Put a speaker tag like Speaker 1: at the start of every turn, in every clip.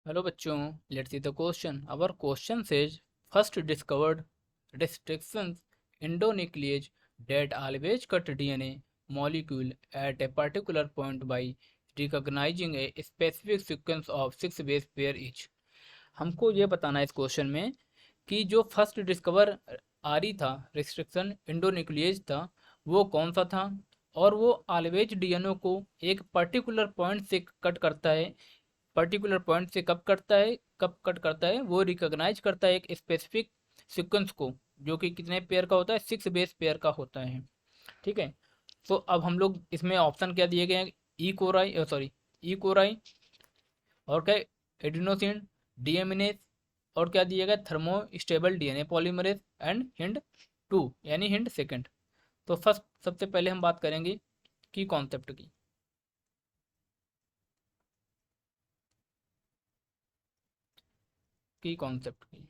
Speaker 1: Hello बच्चों, let's see the question. Our question says first discovered restrictions endonuclease that always cut DNA molecule at a particular point by recognizing a specific sequence of 6 base pair each। हमको ये बताना है इस question में कि जो first discover आरी था, रिस्ट्रिक्शन इंडोन्यूक्लियेज था, वो कौन सा था और वो ऑलवेज डीएनए को एक पर्टिकुलर पॉइंट से कट करता है। पर्टिकुलर पॉइंट से कब कट करता है, वो रिकॉग्नाइज करता है एक स्पेसिफिक सीक्वेंस को, जो कि कितने पेयर का होता है, 6 बेस पेयर का होता है। ठीक है। तो अब हम लोग इसमें ऑप्शन क्या दिए गए हैं, ई कोराई सॉरी ई कोराई, और क्या, एडिनोसिन डीएमिनेज, और क्या दिया गया, thermo stable DNA polymerase and hind 2 यानी हिंड सेकंड। तो फर्स्ट सबसे पहले हम बात करेंगे की कॉन्सेप्ट की। कॉन्सेप्ट की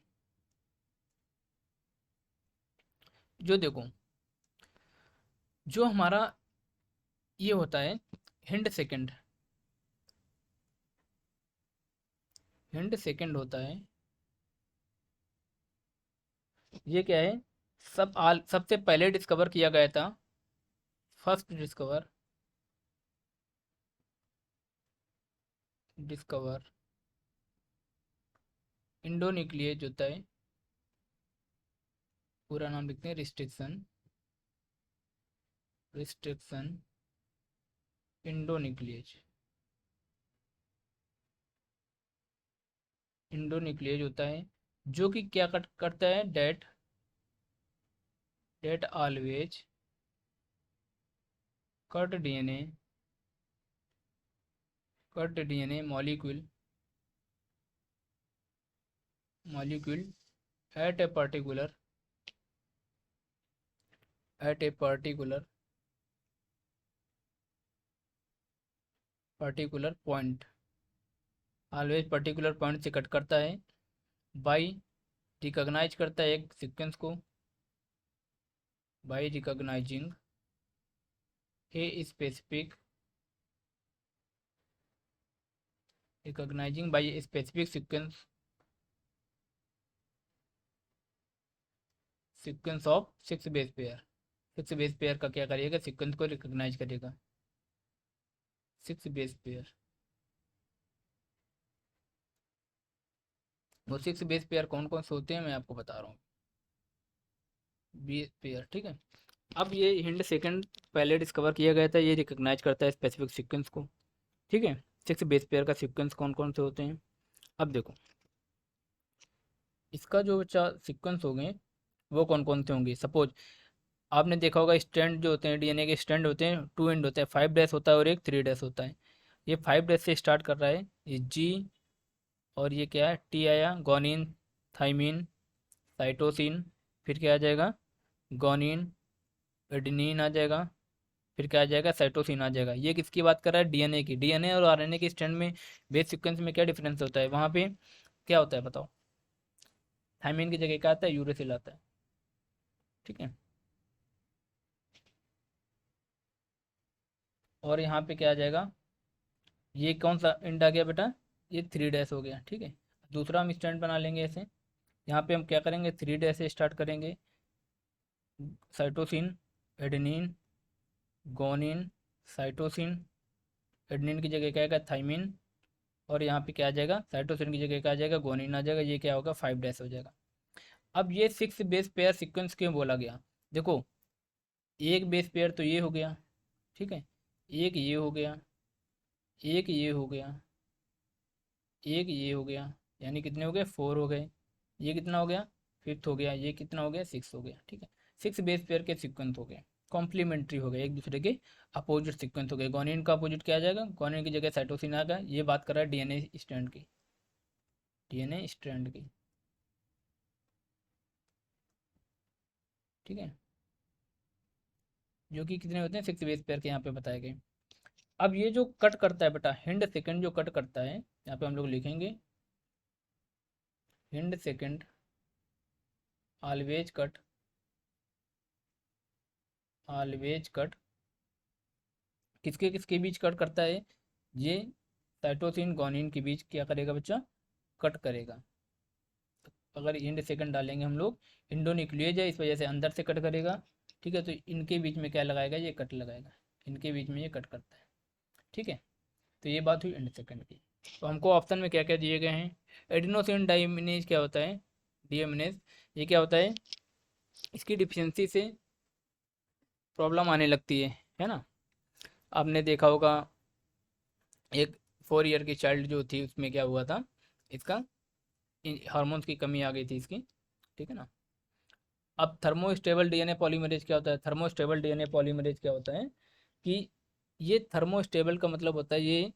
Speaker 1: जो देखो, जो हमारा ये होता है हिंड सेकंड, हिंड सेकंड होता है, ये क्या है, सबसे पहले डिस्कवर किया गया था, फर्स्ट डिस्कवर इंडोन्यूक्लियेज होता है, पूरा नाम लिखते हैं, रिस्ट्रिक्शन रिस्ट्रिक्शन इंडोन्यूक्लियेज। इंडोन्यूक्लियेज होता है जो कि क्या कट करता है, that always cut DNA molecule molecule at a particular point, always particular point से कट करता है, बाई रिकॉग्नाइज करता है एक सीक्वेंस को, by recognizing a specific recognizing by specific sequence of 6 base pair. 6 base pair का क्या करेगा, सीक्वेंस को रिकॉग्नाइज करेगा, 6 बेस पेयर। वो 6 बेस पेयर कौन कौन से होते हैं मैं आपको बता रहा हूँ, बेस पेयर। ठीक है। अब ये हिंड सेकंड पहले डिस्कवर किया गया था, ये रिकॉग्नाइज करता है स्पेसिफिक सीक्वेंस को। ठीक है। 6 बेस पेयर का सीक्वेंस कौन कौन से होते हैं, अब देखो, इसका जो बच्चा सीक्वेंस हो गए वो कौन कौन से होंगे। सपोज आपने देखा होगा, स्टैंड जो होते हैं, डीएनए के स्टैंड होते हैं, 2 एंड होता है, 5 डैश होता है और एक 3 डैश होता है। ये 5 डैश से स्टार्ट कर रहा है, ये जी, और ये क्या है, टी आया, गोनिन, थाइमिन, साइटोसिन, फिर क्या आ जाएगा, गोनिन, एडेनिन आ जाएगा, फिर क्या आ जाएगा, साइटोसिन आ जाएगा। ये किसकी बात कर रहा है, डीएनए की। डीएनए और आरएनए के स्टैंड में बेस सीक्वेंस में क्या डिफरेंस होता है, वहाँ पे क्या होता है बताओ, थाइमिन की जगह क्या आता है, यूरेसिल आता है। ठीक है। और यहाँ पे क्या आ जाएगा, ये कौन सा एंड आ गया बेटा, ये 3 डैश हो गया। ठीक है। दूसरा हम स्टैंड बना लेंगे ऐसे, यहाँ पे हम क्या करेंगे, 3 डैश से स्टार्ट करेंगे, साइटोसिन, एडेनिन, गोनिन, साइटोसिन, एडेनिन की जगह क्या आएगा, थाइमिन, और यहाँ पे क्या आ जाएगा, साइटोसिन की जगह क्या आ जाएगा, गोनिन आ जाएगा। ये क्या होगा, 5 डैश हो जाएगा। अब ये 6 बेस पेयर सीक्वेंस क्यों बोला गया, देखो, एक बेस पेयर तो ये हो गया, ठीक है, एक ये हो गया, एक ये हो गया, एक ये हो गया, यानी कितने हो गए, 4 हो गए। ये कितना हो गया, फिफ्थ हो गया। ये कितना हो गया, 6 हो गया। ठीक है। 6 बेस पेयर के सीक्वेंस हो गए, कॉम्प्लीमेंट्री हो गए, एक दूसरे के अपोजिट सीक्वेंस हो गए। गोनिन का अपोजिट क्या आ जाएगा, गोनिन की जगह साइटोसिन आ गया। ये बात कर रहा है डीएनए स्ट्रैंड की। ठीक है। जो कि कितने होते हैं, 6 बेस पेयर के यहाँ पे बताए गए। अब ये जो कट करता है बेटा, हिंड सेकंड जो कट करता है, यहाँ पे हम लोग लिखेंगे, hind second always cut, always cut किसके किसके बीच कट करता है, ये साइटोसिन गोनिन के बीच क्या करेगा बच्चा, कट करेगा। अगर इंड सेकंड डालेंगे हम लोग, इंडोन्यूक्लियेज है इस वजह से अंदर से कट करेगा। ठीक है, तो इनके बीच में क्या लगाएगा, ये कट लगाएगा, इनके बीच में ये कट करता है। ठीक है, तो ये बात हुई इंड सेकंड की। तो हमको ऑप्शन में क्या क्या दिए गए हैं, एडिनोसिन डाइमिनेज क्या होता है, डीएमिनेज, ये क्या होता है, इसकी डिफिशियंसी से प्रॉब्लम आने लगती है ना। आपने देखा होगा एक 4 ईयर की चाइल्ड जो थी उसमें क्या हुआ था, इसका हार्मोन्स की कमी आ गई थी इसकी। ठीक है ना। अब थर्मोस्टेबल डीएनए पॉलीमरेज क्या होता है, थर्मोस्टेबल डीएनए पॉलीमरेज क्या होता है कि ये थर्मोस्टेबल का मतलब होता है ये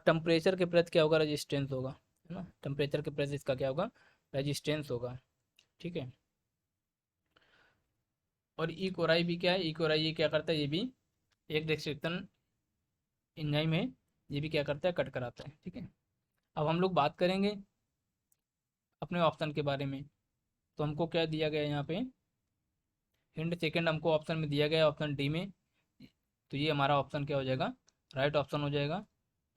Speaker 1: टेम्परेचर के प्रति क्या होगा, रेजिस्टेंस होगा, है ना, टेम्परेचर के प्रति इसका क्या होगा, रेजिस्टेंस होगा। ठीक है। और ई कोराई भी क्या है, ई कोराई ये क्या करता है, ये भी एक डिस्ट्रिक्शन एंजाइम है, ये भी क्या करता है, कट कराता है। ठीक है। अब हम लोग बात करेंगे अपने ऑप्शन के बारे में। तो हमको क्या दिया गया है यहाँ पे, हिंट सेकंड हमको ऑप्शन में दिया गया है, ऑप्शन डी में। तो ये हमारा ऑप्शन क्या हो जाएगा, राइट ऑप्शन हो जाएगा।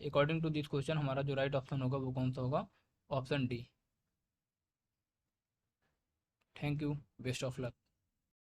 Speaker 1: अकॉर्डिंग टू दिस क्वेश्चन हमारा जो राइट ऑप्शन होगा वो कौन सा होगा, option D. Thank you, best of luck.